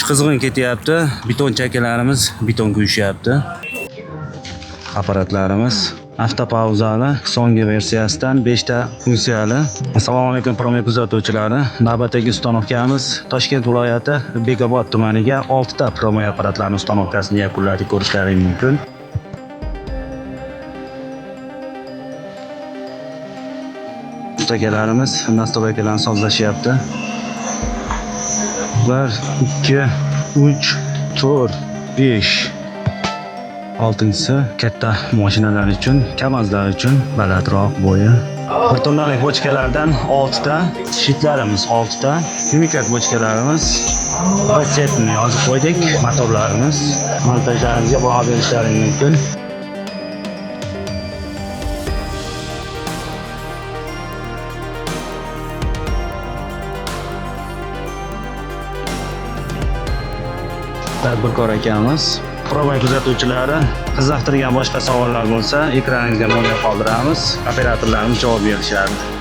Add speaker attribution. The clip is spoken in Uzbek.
Speaker 1: qizg'in ketyapti. Beton chakalarimiz beton quyishyapti. Apparatlarimiz avtopauzali so'nggi versiyasidan 5 ta funksiyali. Assalomu alaykum hurmatli kuzatuvchilari. Navbatdagi ustanovkamiz Toshkent viloyati Bekobod tumaniga 6 ta promoy apparatlarning ustanovkasini yakunladik, ko'rishlaringiz mumkin. Ustakalarimiz nastroykalarni sozlashyapti. 1 2 3 4 5 6-si katta mashinalar uchun, kamazlar uchun balandroq bo'yi. Bir tonnali bochkalardan 6 ta, shitlarimiz 6 ta, chemikat bochkalarimiz va setni yozib qo'ydik. Motorlarimiz, montajlarimizga baho berishlaringiz mumkin. Tadbirkor akamiz. Promoy kuzatuvchilari, qiziqtirgan boshqa savollar bo'lsa, ekraningizga nomer qoldiramiz. Operatorlarimiz javob berishadi.